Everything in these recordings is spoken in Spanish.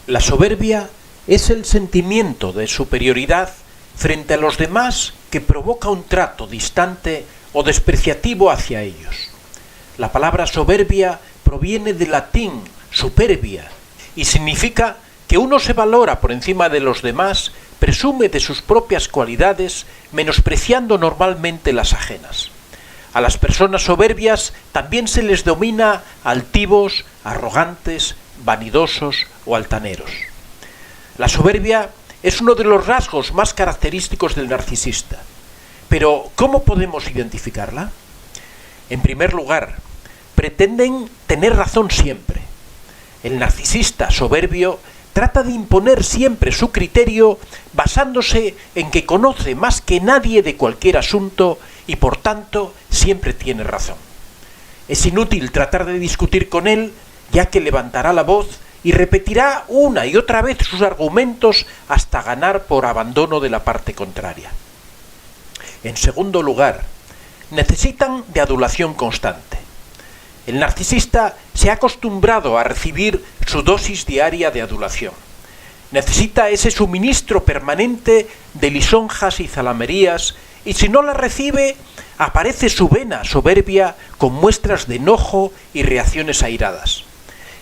La soberbia es el sentimiento de superioridad frente a los demás que provoca un trato distante o despreciativo hacia ellos. La palabra soberbia proviene del latín superbia y significa que uno se valora por encima de los demás, presume de sus propias cualidades, menospreciando normalmente las ajenas. A las personas soberbias también se les denomina altivos, arrogantes, vanidosos o altaneros. La soberbia es uno de los rasgos más característicos del narcisista. Pero, ¿cómo podemos identificarla? En primer lugar, pretenden tener razón siempre. El narcisista soberbio trata de imponer siempre su criterio basándose en que conoce más que nadie de cualquier asunto y por tanto siempre tiene razón. Es inútil tratar de discutir con él, ya que levantará la voz y repetirá una y otra vez sus argumentos hasta ganar por abandono de la parte contraria. En segundo lugar, necesitan de adulación constante. El narcisista se ha acostumbrado a recibir su dosis diaria de adulación. Necesita ese suministro permanente de lisonjas y zalamerías, y si no la recibe, aparece su vena soberbia con muestras de enojo y reacciones airadas.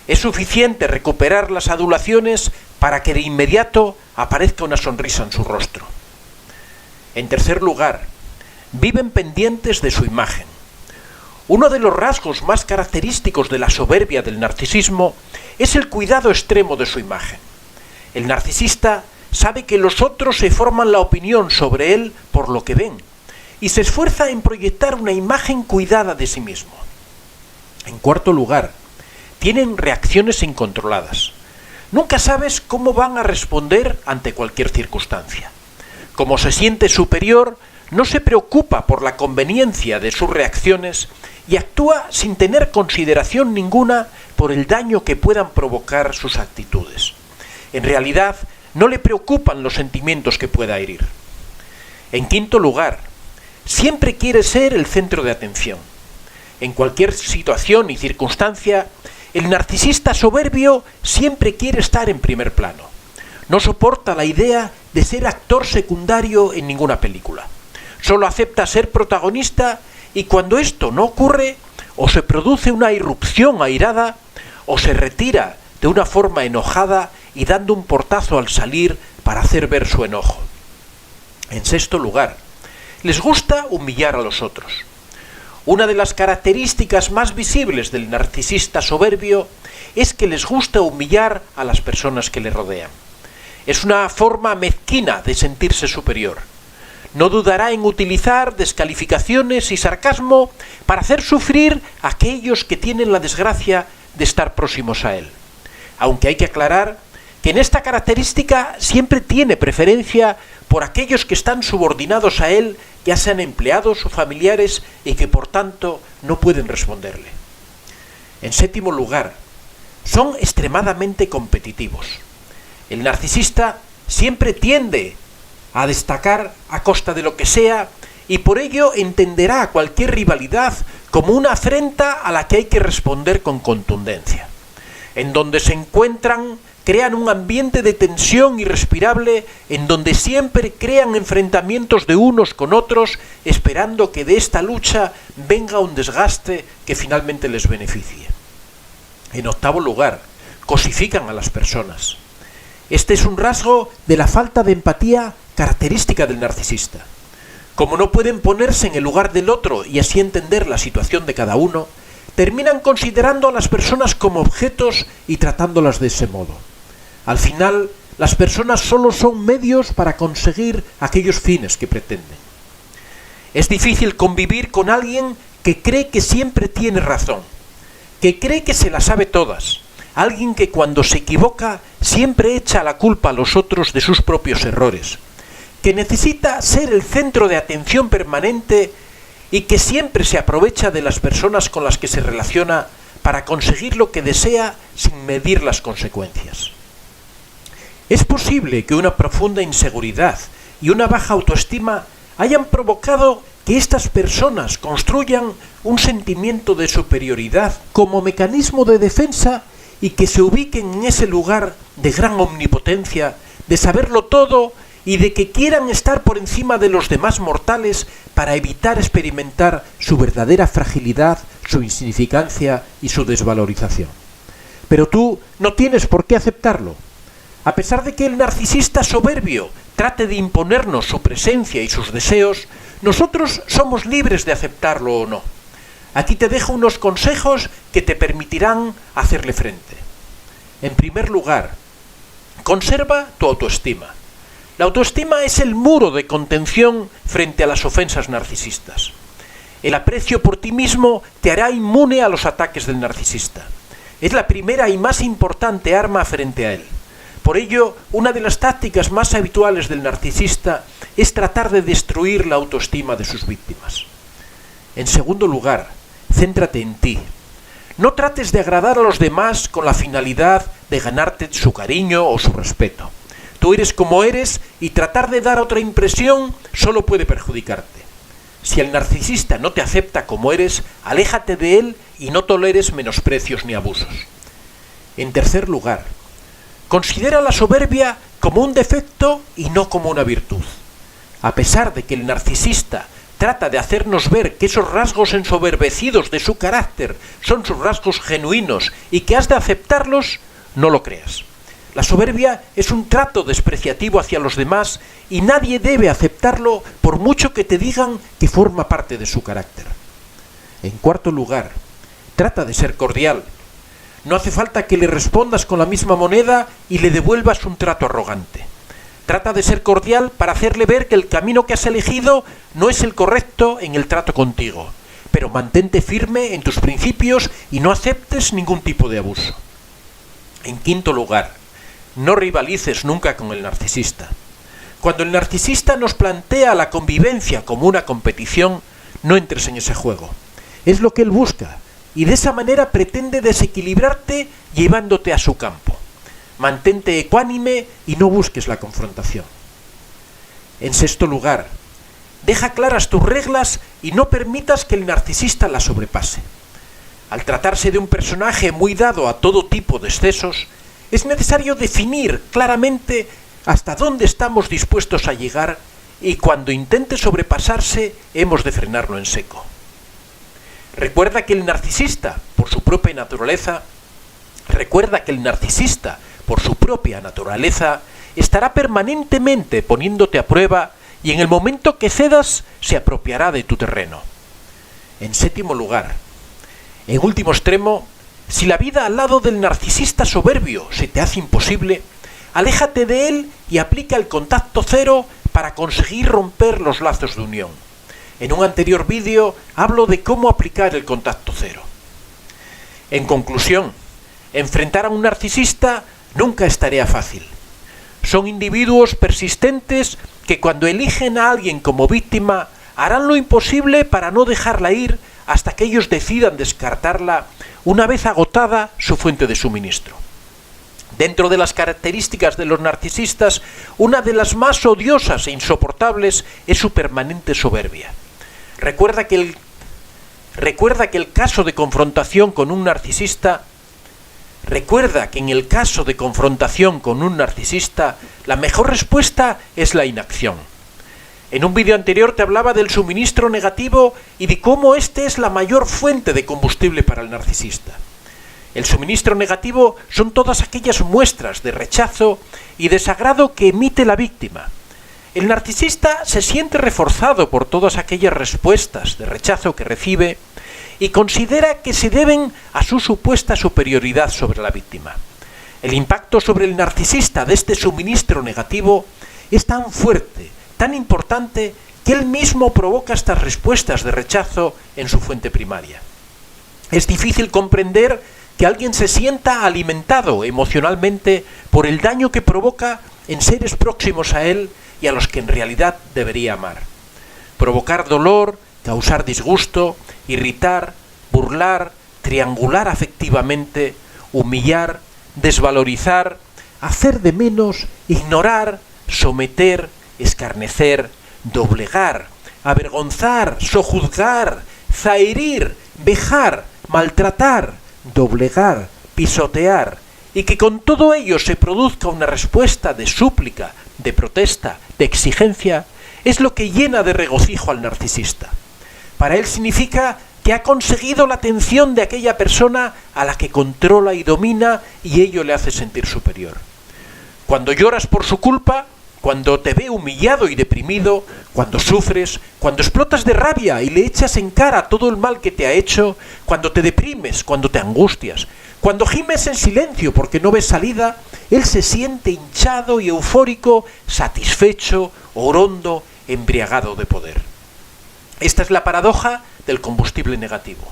Es suficiente recuperar las adulaciones para que de inmediato aparezca una sonrisa en su rostro. En tercer lugar, viven pendientes de su imagen. Uno de los rasgos más característicos de la soberbia del narcisismo es el cuidado extremo de su imagen. El narcisista sabe que los otros se forman la opinión sobre él por lo que ven y se esfuerza en proyectar una imagen cuidada de sí mismo. En cuarto lugar, tienen reacciones incontroladas. Nunca sabes cómo van a responder ante cualquier circunstancia. Como se siente superior, no se preocupa por la conveniencia de sus reacciones y actúa sin tener consideración ninguna por el daño que puedan provocar sus actitudes. En realidad, no le preocupan los sentimientos que pueda herir. En quinto lugar, siempre quiere ser el centro de atención. En cualquier situación y circunstancia, el narcisista soberbio siempre quiere estar en primer plano. No soporta la idea de ser actor secundario en ninguna película. Solo acepta ser protagonista y cuando esto no ocurre, o se produce una irrupción airada, o se retira de una forma enojada y dando un portazo al salir para hacer ver su enojo. En sexto lugar, les gusta humillar a los otros. Una de las características más visibles del narcisista soberbio es que les gusta humillar a las personas que le rodean. Es una forma mezquina de sentirse superior. No dudará en utilizar descalificaciones y sarcasmo para hacer sufrir a aquellos que tienen la desgracia de estar próximos a él. Aunque hay que aclarar que en esta característica siempre tiene preferencia por aquellos que están subordinados a él, ya sean empleados o familiares, y que por tanto no pueden responderle. En séptimo lugar, son extremadamente competitivos. El narcisista siempre tiende a destacar a costa de lo que sea y por ello entenderá cualquier rivalidad como una afrenta a la que hay que responder con contundencia. En donde se encuentran, crean un ambiente de tensión irrespirable en donde siempre crean enfrentamientos de unos con otros, esperando que de esta lucha venga un desgaste que finalmente les beneficie. En octavo lugar, cosifican a las personas. Este es un rasgo de la falta de empatía característica del narcisista. Como no pueden ponerse en el lugar del otro y así entender la situación de cada uno, terminan considerando a las personas como objetos y tratándolas de ese modo. Al final, las personas solo son medios para conseguir aquellos fines que pretenden. Es difícil convivir con alguien que cree que siempre tiene razón, que cree que se las sabe todas, alguien que cuando se equivoca siempre echa la culpa a los otros de sus propios errores, que necesita ser el centro de atención permanente y que siempre se aprovecha de las personas con las que se relaciona para conseguir lo que desea sin medir las consecuencias. Es posible que una profunda inseguridad y una baja autoestima hayan provocado que estas personas construyan un sentimiento de superioridad como mecanismo de defensa y que se ubiquen en ese lugar de gran omnipotencia, de saberlo todo y de que quieran estar por encima de los demás mortales para evitar experimentar su verdadera fragilidad, su insignificancia y su desvalorización. Pero tú no tienes por qué aceptarlo. A pesar de que el narcisista soberbio trate de imponernos su presencia y sus deseos, nosotros somos libres de aceptarlo o no. Aquí te dejo unos consejos que te permitirán hacerle frente. En primer lugar, conserva tu autoestima. La autoestima es el muro de contención frente a las ofensas narcisistas. El aprecio por ti mismo te hará inmune a los ataques del narcisista. Es la primera y más importante arma frente a él. Por ello, una de las tácticas más habituales del narcisista es tratar de destruir la autoestima de sus víctimas. En segundo lugar, céntrate en ti. No trates de agradar a los demás con la finalidad de ganarte su cariño o su respeto. Tú eres como eres y tratar de dar otra impresión solo puede perjudicarte. Si el narcisista no te acepta como eres, aléjate de él y no toleres menosprecios ni abusos. En tercer lugar, considera la soberbia como un defecto y no como una virtud. A pesar de que el narcisista trata de hacernos ver que esos rasgos ensoberbecidos de su carácter son sus rasgos genuinos y que has de aceptarlos, no lo creas. La soberbia es un trato despreciativo hacia los demás y nadie debe aceptarlo por mucho que te digan que forma parte de su carácter. En cuarto lugar, trata de ser cordial. No hace falta que le respondas con la misma moneda y le devuelvas un trato arrogante. Trata de ser cordial para hacerle ver que el camino que has elegido no es el correcto en el trato contigo, pero mantente firme en tus principios y no aceptes ningún tipo de abuso. En quinto lugar, no rivalices nunca con el narcisista. Cuando el narcisista nos plantea la convivencia como una competición, no entres en ese juego. Es lo que él busca, y de esa manera pretende desequilibrarte llevándote a su campo. Mantente ecuánime y no busques la confrontación. En sexto lugar, deja claras tus reglas y no permitas que el narcisista las sobrepase. Al tratarse de un personaje muy dado a todo tipo de excesos, es necesario definir claramente hasta dónde estamos dispuestos a llegar y cuando intente sobrepasarse hemos de frenarlo en seco. Recuerda que el narcisista, por su propia naturaleza, estará permanentemente poniéndote a prueba y en el momento que cedas se apropiará de tu terreno. En séptimo lugar, en último extremo, si la vida al lado del narcisista soberbio se te hace imposible, aléjate de él y aplica el contacto cero para conseguir romper los lazos de unión. En un anterior vídeo hablo de cómo aplicar el contacto cero. En conclusión, enfrentar a un narcisista nunca es tarea fácil. Son individuos persistentes que cuando eligen a alguien como víctima harán lo imposible para no dejarla ir hasta que ellos decidan descartarla una vez agotada su fuente de suministro. Dentro de las características de los narcisistas, una de las más odiosas e insoportables es su permanente soberbia. Recuerda que en el caso de confrontación con un narcisista, la mejor respuesta es la inacción. En un vídeo anterior te hablaba del suministro negativo y de cómo este es la mayor fuente de combustible para el narcisista. El suministro negativo son todas aquellas muestras de rechazo y desagrado que emite la víctima. El narcisista se siente reforzado por todas aquellas respuestas de rechazo que recibe y considera que se deben a su supuesta superioridad sobre la víctima. El impacto sobre el narcisista de este suministro negativo es tan fuerte, tan importante, que él mismo provoca estas respuestas de rechazo en su fuente primaria. Es difícil comprender que alguien se sienta alimentado emocionalmente por el daño que provoca en seres próximos a él y a los que en realidad debería amar. Provocar dolor, causar disgusto, irritar, burlar, triangular afectivamente, humillar, desvalorizar, hacer de menos, ignorar, someter, escarnecer, doblegar, avergonzar, sojuzgar, zaherir, vejar, maltratar, doblegar, pisotear, y que con todo ello se produzca una respuesta de súplica, de protesta, de exigencia, es lo que llena de regocijo al narcisista. Para él significa que ha conseguido la atención de aquella persona a la que controla y domina, y ello le hace sentir superior. Cuando lloras por su culpa, cuando te ve humillado y deprimido, cuando sufres, cuando explotas de rabia y le echas en cara todo el mal que te ha hecho, cuando te deprimes, cuando te angustias, cuando gimes en silencio porque no ves salida, él se siente hinchado y eufórico, satisfecho, orondo, embriagado de poder. Esta es la paradoja del combustible negativo.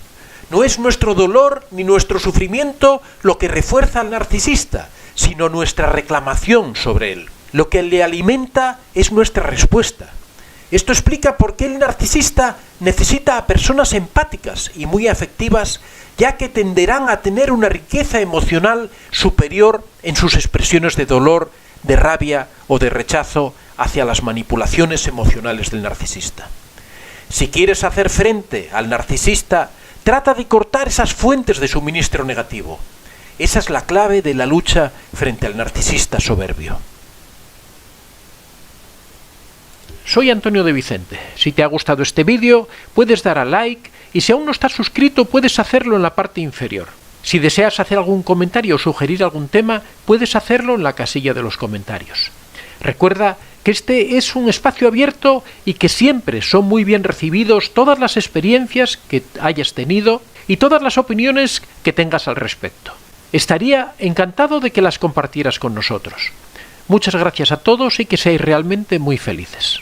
No es nuestro dolor ni nuestro sufrimiento lo que refuerza al narcisista, sino nuestra reclamación sobre él. Lo que le alimenta es nuestra respuesta. Esto explica por qué el narcisista necesita a personas empáticas y muy afectivas, ya que tenderán a tener una riqueza emocional superior en sus expresiones de dolor, de rabia o de rechazo hacia las manipulaciones emocionales del narcisista. Si quieres hacer frente al narcisista, trata de cortar esas fuentes de suministro negativo. Esa es la clave de la lucha frente al narcisista soberbio. Soy Antonio de Vicente. Si te ha gustado este vídeo, puedes dar a like y si aún no estás suscrito, puedes hacerlo en la parte inferior. Si deseas hacer algún comentario o sugerir algún tema, puedes hacerlo en la casilla de los comentarios. Recuerda que este es un espacio abierto y que siempre son muy bien recibidos todas las experiencias que hayas tenido y todas las opiniones que tengas al respecto. Estaría encantado de que las compartieras con nosotros. Muchas gracias a todos y que seáis realmente muy felices.